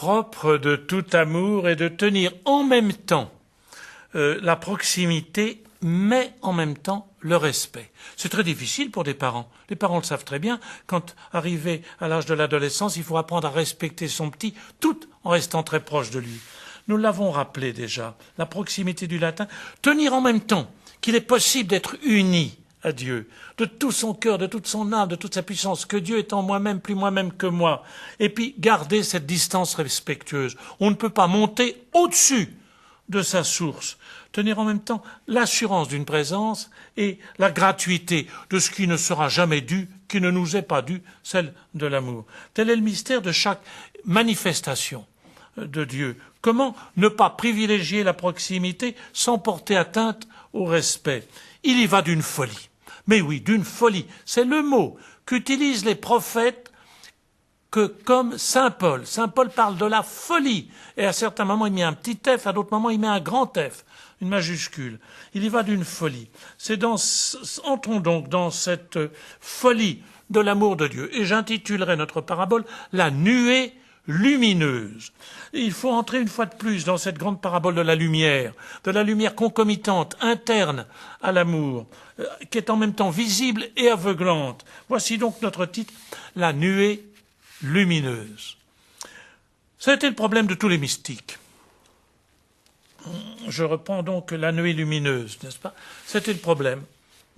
propre de tout amour est de tenir en même temps la proximité, mais en même temps le respect. C'est très difficile pour des parents. Les parents le savent très bien. Quand arrivé à l'âge de l'adolescence, il faut apprendre à respecter son petit, tout en restant très proche de lui. Nous l'avons rappelé déjà, la proximité du latin, tenir en même temps qu'il est possible d'être uni à Dieu, de tout son cœur, de toute son âme, de toute sa puissance, que Dieu est en moi-même, plus moi-même que moi, et puis garder cette distance respectueuse. On ne peut pas monter au-dessus de sa source, tenir en même temps l'assurance d'une présence et la gratuité de ce qui ne sera jamais dû, qui ne nous est pas dû, celle de l'amour. Tel est le mystère de chaque manifestation de Dieu. Comment ne pas privilégier la proximité sans porter atteinte au respect? Il y va d'une folie. Mais oui, d'une folie. C'est le mot qu'utilisent les prophètes que comme Saint Paul. Saint Paul parle de la folie. Et à certains moments, il met un petit F, à d'autres moments, il met un grand F, une majuscule. Il y va d'une folie. Entrons donc dans cette folie de l'amour de Dieu. Et j'intitulerai notre parabole « La nuée lumineuse ». Il faut entrer une fois de plus dans cette grande parabole de la lumière concomitante, interne à l'amour, qui est en même temps visible et aveuglante. Voici donc notre titre, la nuée lumineuse. Ça a été le problème de tous les mystiques. Je reprends donc la nuée lumineuse, n'est-ce pas? C'était le problème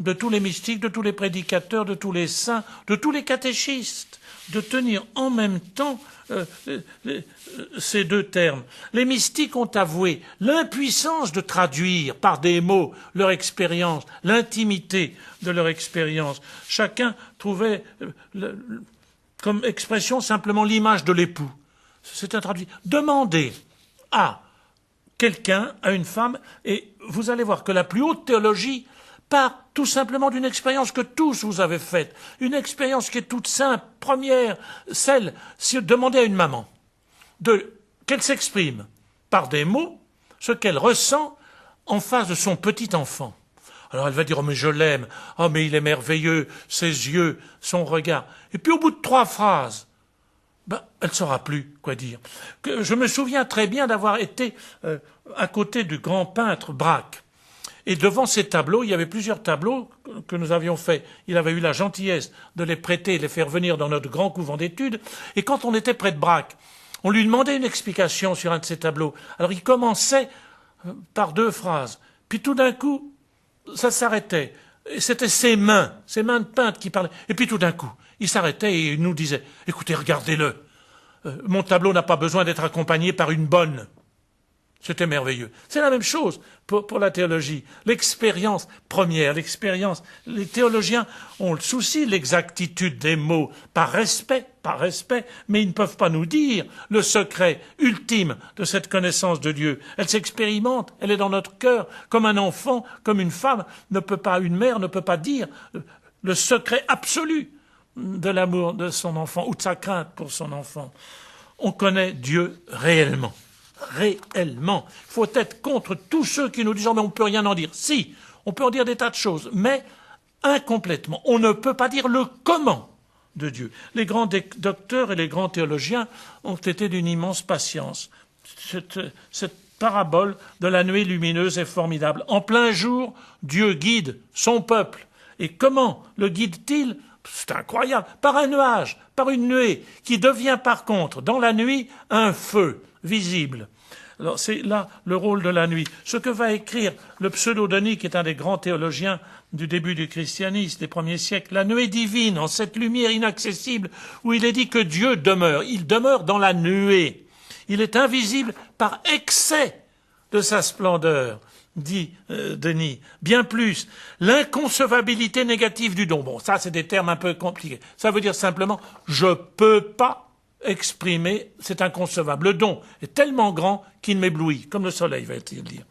de tous les mystiques, de tous les prédicateurs, de tous les saints, de tous les catéchistes, de tenir en même temps ces deux termes. Les mystiques ont avoué l'impuissance de traduire par des mots leur expérience, l'intimité de leur expérience. Chacun trouvait comme expression simplement l'image de l'époux. C'est traduit. Demandez à quelqu'un, à une femme, et vous allez voir que la plus haute théologie part tout simplement d'une expérience que tous vous avez faite, une expérience qui est toute simple, première, celle, si demandez à une maman, qu'elle s'exprime par des mots, ce qu'elle ressent en face de son petit enfant. Alors elle va dire « Oh mais je l'aime, oh mais il est merveilleux, ses yeux, son regard ». Et puis au bout de 3 phrases, elle ne saura plus quoi dire. Je me souviens très bien d'avoir été à côté du grand peintre Braque. Et devant ces tableaux, il y avait plusieurs tableaux que nous avions faits. Il avait eu la gentillesse de les prêter et les faire venir dans notre grand couvent d'études. Et quand on était près de Braque, on lui demandait une explication sur un de ces tableaux. Alors il commençait par 2 phrases. Puis tout d'un coup, ça s'arrêtait. Et c'était ses mains de peintre qui parlaient. Et puis tout d'un coup, il s'arrêtait et il nous disait « Écoutez, regardez-le. Mon tableau n'a pas besoin d'être accompagné par une bonne. » C'était merveilleux. C'est la même chose pour la théologie. L'expérience première, les théologiens ont le souci de l'exactitude des mots, par respect, mais ils ne peuvent pas nous dire le secret ultime de cette connaissance de Dieu. Elle s'expérimente, elle est dans notre cœur, comme un enfant, comme une femme, une mère ne peut pas dire le secret absolu de l'amour de son enfant ou de sa crainte pour son enfant. On connaît Dieu réellement. Réellement. Il faut être contre tous ceux qui nous disent « Oh, mais on ne peut rien en dire ». Si, on peut en dire des tas de choses, mais incomplètement. On ne peut pas dire le comment de Dieu. Les grands docteurs et les grands théologiens ont été d'une immense patience. Cette parabole de la nuée lumineuse est formidable. En plein jour, Dieu guide son peuple. Et comment le guide-t-il ? C'est incroyable. Par un nuage, par une nuée, qui devient par contre, dans la nuit, un feu visible. Alors c'est là le rôle de la nuit. Ce que va écrire le Pseudo-Denis, qui est un des grands théologiens du début du christianisme, des premiers siècles, la nuée divine, en cette lumière inaccessible, où il est dit que Dieu demeure. Il demeure dans la nuée. Il est invisible par excès de sa splendeur, dit Denis. Bien plus, l'inconcevabilité négative du don. Bon, ça c'est des termes un peu compliqués. Ça veut dire simplement, je peux pas exprimer, c'est inconcevable. Le don est tellement grand qu'il m'éblouit, comme le soleil, va-t-il dire.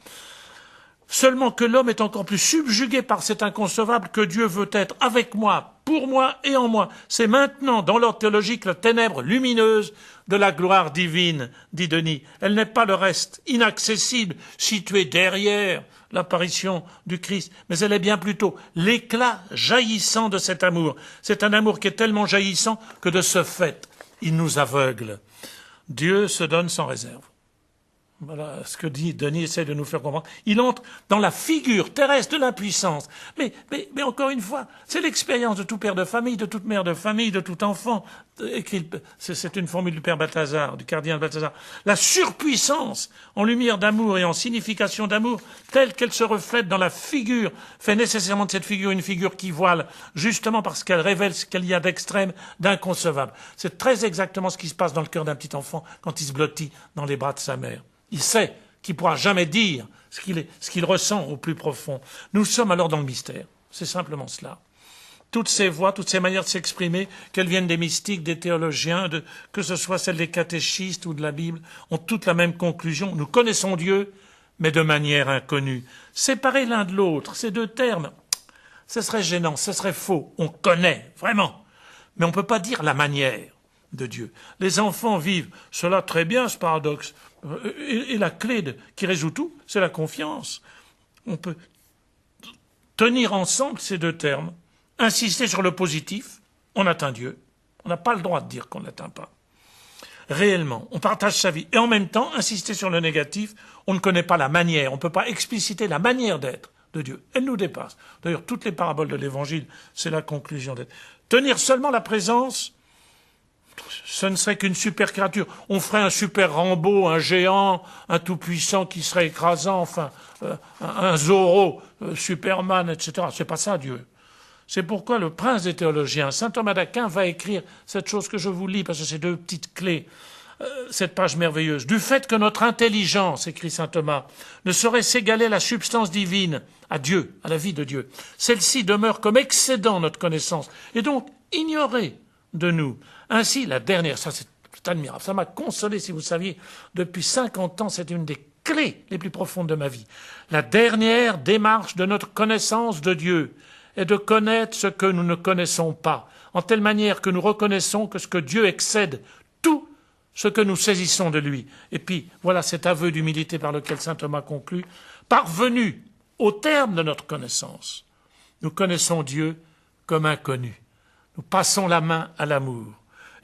Seulement que l'homme est encore plus subjugué par cet inconcevable que Dieu veut être avec moi, pour moi et en moi. C'est maintenant, dans l'ordre théologique, la ténèbre lumineuse de la gloire divine, dit Denis. Elle n'est pas le reste, inaccessible, situé derrière l'apparition du Christ, mais elle est bien plutôt l'éclat jaillissant de cet amour. C'est un amour qui est tellement jaillissant que de ce fait, il nous aveugle. Dieu se donne sans réserve. Voilà ce que dit Denis, essaie de nous faire comprendre. Il entre dans la figure terrestre de l'impuissance. Mais encore une fois, c'est l'expérience de tout père de famille, de toute mère de famille, de tout enfant. C'est une formule du père Balthazar, du cardinal Balthazar. La surpuissance en lumière d'amour et en signification d'amour, telle qu'elle se reflète dans la figure, fait nécessairement de cette figure une figure qui voile, justement parce qu'elle révèle ce qu'il y a d'extrême, d'inconcevable. C'est très exactement ce qui se passe dans le cœur d'un petit enfant quand il se blottit dans les bras de sa mère. Il sait qu'il ne pourra jamais dire ce qu'il ressent au plus profond. Nous sommes alors dans le mystère. C'est simplement cela. Toutes ces voix, toutes ces manières de s'exprimer, qu'elles viennent des mystiques, des théologiens, que ce soit celles des catéchistes ou de la Bible, ont toutes la même conclusion. Nous connaissons Dieu, mais de manière inconnue. Séparer l'un de l'autre, ces deux termes, ce serait gênant, ce serait faux. On connaît, vraiment. Mais on ne peut pas dire la manière de Dieu. Les enfants vivent cela très bien, ce paradoxe. Et la clé qui résout tout, c'est la confiance. On peut tenir ensemble ces deux termes, insister sur le positif, on atteint Dieu. On n'a pas le droit de dire qu'on ne l'atteint pas. Réellement, on partage sa vie. Et en même temps, insister sur le négatif, on ne connaît pas la manière, on ne peut pas expliciter la manière d'être de Dieu. Elle nous dépasse. D'ailleurs, toutes les paraboles de l'Évangile, c'est la conclusion d'être. Tenir seulement la présence, ce ne serait qu'une super créature. On ferait un super Rambo, un géant, un tout-puissant qui serait écrasant, enfin, un Zorro, Superman, etc. C'est pas ça, Dieu. C'est pourquoi le prince des théologiens, saint Thomas d'Aquin, va écrire cette chose que je vous lis, parce que c'est deux petites clés, cette page merveilleuse. Du fait que notre intelligence, écrit saint Thomas, ne saurait s'égaler à la substance divine, à Dieu, à la vie de Dieu, celle-ci demeure comme excédant notre connaissance, et donc ignorée de nous. Ainsi, la dernière, ça c'est admirable, ça m'a consolé, si vous saviez, depuis 50 ans, c'est une des clés les plus profondes de ma vie. La dernière démarche de notre connaissance de Dieu est de connaître ce que nous ne connaissons pas, en telle manière que nous reconnaissons que ce que Dieu excède tout ce que nous saisissons de lui. Et puis, voilà cet aveu d'humilité par lequel saint Thomas conclut, parvenu au terme de notre connaissance, nous connaissons Dieu comme inconnu. Nous passons la main à l'amour.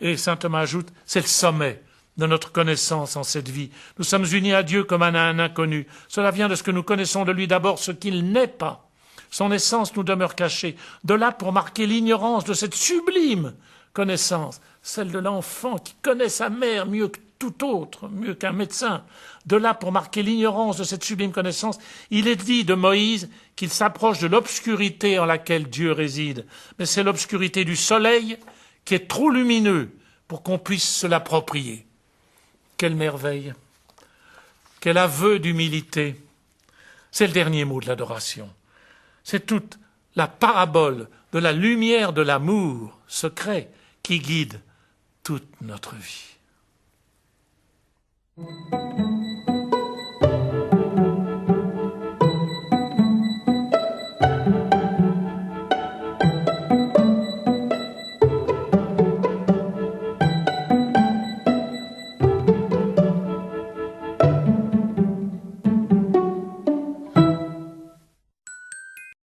Et saint Thomas ajoute, c'est le sommet de notre connaissance en cette vie. Nous sommes unis à Dieu comme à un inconnu. Cela vient de ce que nous connaissons de lui d'abord, ce qu'il n'est pas. Son essence nous demeure cachée. De là pour marquer l'ignorance de cette sublime connaissance, celle de l'enfant qui connaît sa mère mieux que tout autre, mieux qu'un médecin. De là pour marquer l'ignorance de cette sublime connaissance, il est dit de Moïse qu'il s'approche de l'obscurité en laquelle Dieu réside. Mais c'est l'obscurité du soleil qui est trop lumineux pour qu'on puisse se l'approprier. Quelle merveille! Quel aveu d'humilité! C'est le dernier mot de l'adoration. C'est toute la parabole de la lumière de l'amour secret qui guide toute notre vie.